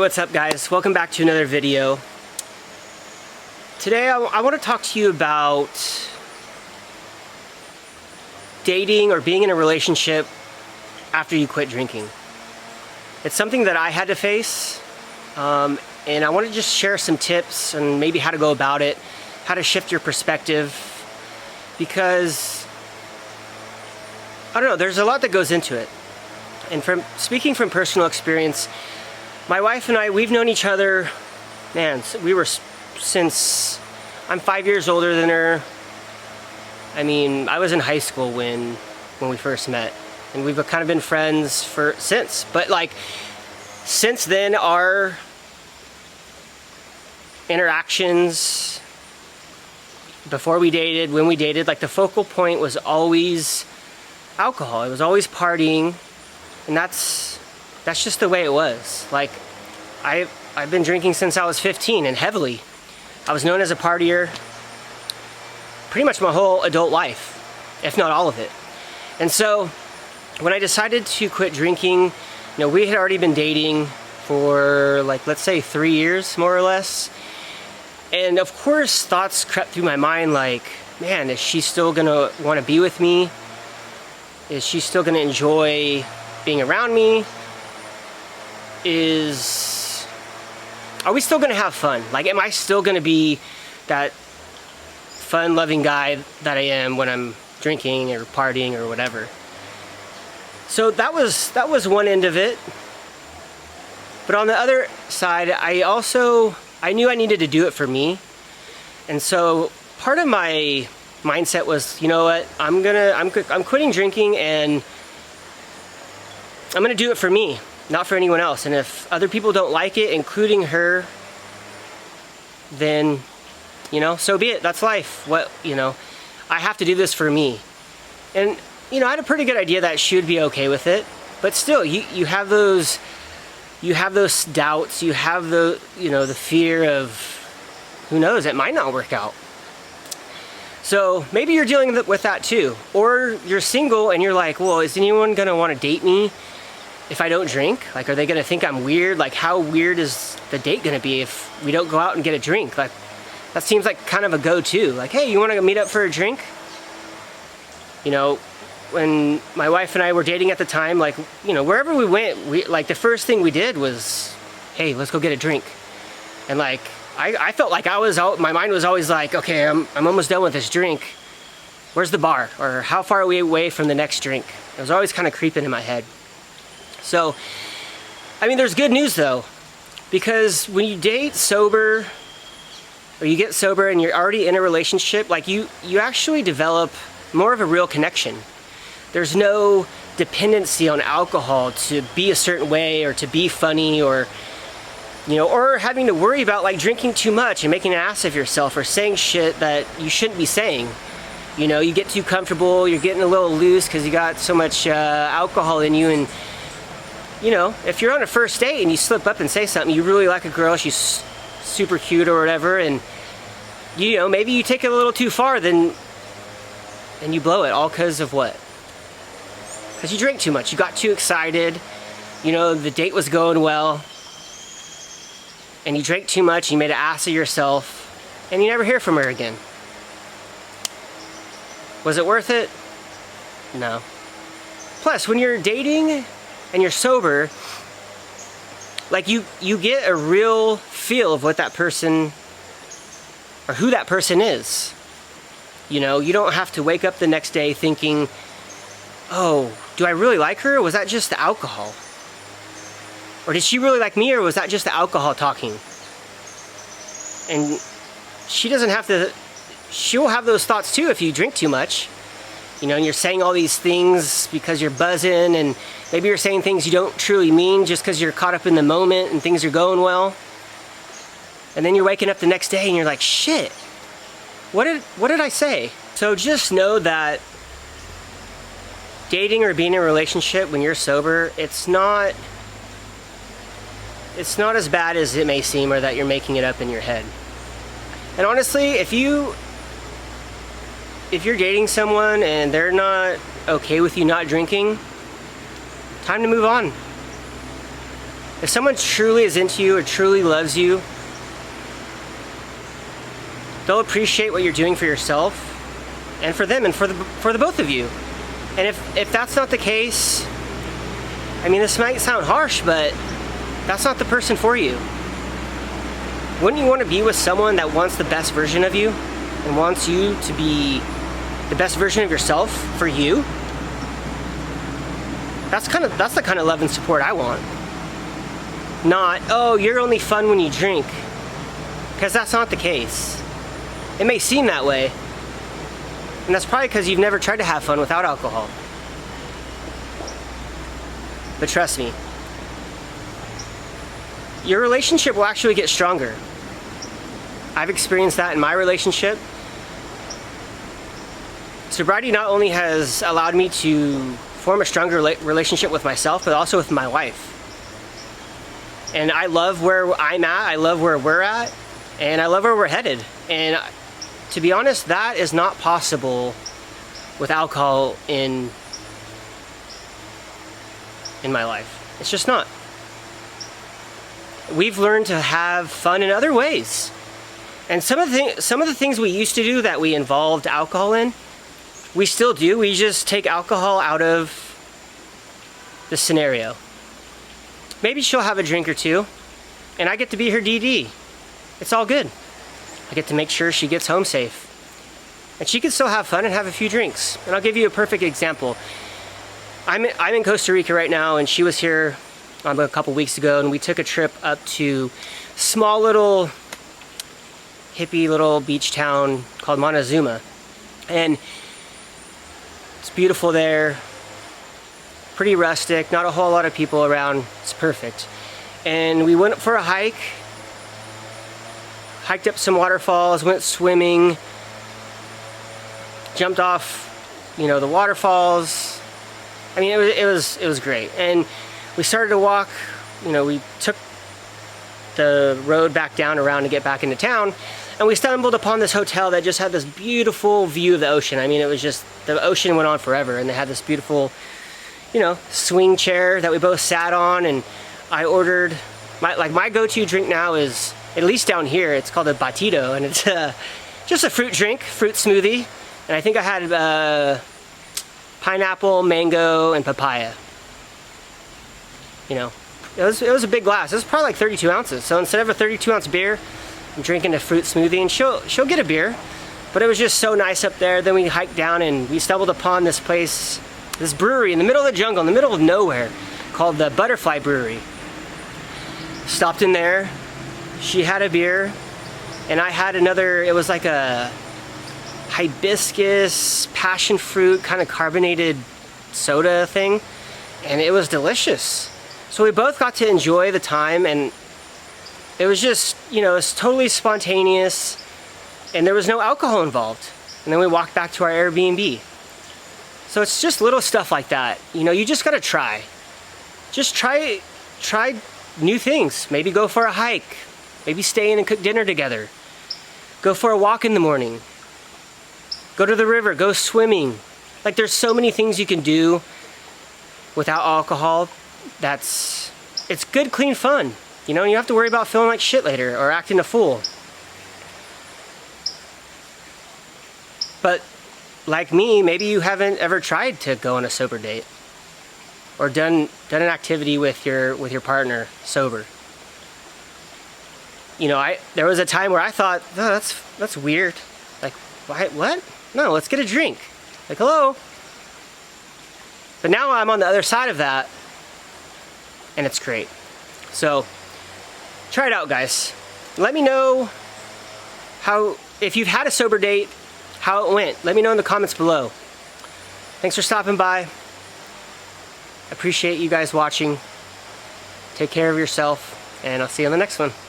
What's up, guys? Welcome back to another video. Today I want to talk to you about dating or being in a relationship after you quit drinking. It's something that I had to face, and I want to just share some tips and maybe how to go about it, how to shift your perspective, because I don't know, there's a lot that goes into it. And speaking from personal experience, my wife and I, we've known each other, since I'm 5 years older than her. I mean, I was in high school when we first met, and we've kind of been friends since. But like, since then, our interactions, before we dated, when we dated, like the focal point was always alcohol. It was always partying, and that's just the way it was. Like, I've been drinking since I was 15, and heavily. I was known as a partier pretty much my whole adult life, if not all of it. And so when I decided to quit drinking, we had already been dating for, like, let's say 3 years, more or less. And of course, thoughts crept through my mind like, man, is she still gonna want to be with me? Is she still gonna enjoy being around me? Are we still gonna have fun? Like, am I still gonna be that fun-loving guy that I am when I'm drinking or partying or whatever? So that was one end of it. But on the other side, I knew I needed to do it for me. And so part of my mindset was, you know what, I'm quitting drinking, and I'm gonna do it for me, not for anyone else. And if other people don't like it, including her, then, so be it. That's life. I have to do this for me. And, I had a pretty good idea that she would be okay with it. But still, you have those doubts, you have the fear of, who knows, it might not work out. So maybe you're dealing with that too. Or you're single and you're like, well, is anyone gonna wanna date me if I don't drink? Like, are they gonna think I'm weird? Like, how weird is the date gonna be if we don't go out and get a drink? Like, that seems like kind of a go-to. Like, hey, you wanna meet up for a drink? When my wife and I were dating at the time, like, wherever we went, like, the first thing we did was, hey, let's go get a drink. And like, I felt like my mind was always like, okay, I'm almost done with this drink. Where's the bar? Or how far are we away from the next drink? It was always kind of creeping in my head. So, I mean, there's good news though, because when you date sober, or you get sober and you're already in a relationship, like, you actually develop more of a real connection. There's no dependency on alcohol to be a certain way, or to be funny, or or having to worry about, like, drinking too much and making an ass of yourself, or saying shit that you shouldn't be saying. You get too comfortable, you're getting a little loose because you got so much alcohol in you. And if you're on a first date and you slip up and say something, you really like a girl, she's super cute or whatever, and maybe you take it a little too far, and you blow it, all because of what? Because you drank too much, you got too excited, the date was going well, and you drank too much, you made an ass of yourself, and you never hear from her again. Was it worth it? No. Plus, when you're dating and you're sober, like, you get a real feel of what that person, or who that person is. You don't have to wake up the next day thinking, oh, do I really like her, or was that just the alcohol? Or did she really like me, or was that just the alcohol talking? And she'll have those thoughts too if you drink too much. And you're saying all these things because you're buzzing, and maybe you're saying things you don't truly mean just because you're caught up in the moment and things are going well. And then you're waking up the next day and you're like, shit, what did I say? So just know that dating or being in a relationship when you're sober, it's not as bad as it may seem, or that you're making it up in your head. And honestly, if you're dating someone and they're not okay with you not drinking, time to move on. If someone truly is into you or truly loves you, they'll appreciate what you're doing for yourself and for them and for the both of you. And if that's not the case, I mean, this might sound harsh, but that's not the person for you. Wouldn't you want to be with someone that wants the best version of you and wants you to be the best version of yourself for you? That's the kind of love and support I want. Not, oh, you're only fun when you drink. Because that's not the case. It may seem that way. And that's probably because you've never tried to have fun without alcohol. But trust me, your relationship will actually get stronger. I've experienced that in my relationship. Sobriety not only has allowed me to form a stronger relationship with myself, but also with my wife. And I love where I'm at, I love where we're at, and I love where we're headed. And to be honest, that is not possible with alcohol in my life. It's just not. We've learned to have fun in other ways. And some of the things we used to do that we involved alcohol in, we still do. We just take alcohol out of the scenario. Maybe she'll have a drink or two, and I get to be her DD. It's all good. I get to make sure she gets home safe. And she can still have fun and have a few drinks. And I'll give you a perfect example. I'm in Costa Rica right now, and she was here a couple weeks ago, and we took a trip up to small little hippie little beach town called Montezuma. And it's beautiful there, pretty rustic, not a whole lot of people around. It's perfect. And we went for a hiked up some waterfalls, went swimming, jumped off, the waterfalls. I mean, it was great. And we started to walk, we took the road back down around to get back into town, and we stumbled upon this hotel that just had this beautiful view of the ocean. I mean, it was just, the ocean went on forever, and they had this beautiful, swing chair that we both sat on. And I ordered, my go-to drink now is, at least down here, it's called a batido, and it's just a fruit drink, fruit smoothie. And I think I had pineapple, mango, and papaya. It was a big glass. It was probably like 32 ounces. So instead of a 32-ounce beer, I'm drinking a fruit smoothie, and she'll get a beer. But it was just so nice up there. Then we hiked down, and we stumbled upon this place, this brewery in the middle of the jungle, in the middle of nowhere, called the Butterfly Brewery. Stopped in there. She had a beer, and I had another. It was like a hibiscus, passion fruit, kind of carbonated soda thing, and it was delicious. So we both got to enjoy the time, and it was just, it was totally spontaneous, and there was no alcohol involved. And then we walked back to our Airbnb. So it's just little stuff like that. You just gotta try. Just try new things. Maybe go for a hike. Maybe stay in and cook dinner together. Go for a walk in the morning. Go to the river, go swimming. Like, there's so many things you can do without alcohol. It's good, clean fun. You don't have to worry about feeling like shit later or acting a fool. But like me, maybe you haven't ever tried to go on a sober date or done an activity with your partner sober. There was a time where I thought, oh, that's weird. Like, why? What? No, let's get a drink. Like, hello. But now I'm on the other side of that, and it's great. So try it out, guys. Let me know if you've had a sober date, how it went. Let me know in the comments below. Thanks for stopping by. Appreciate you guys watching. Take care of yourself, and I'll see you on the next one.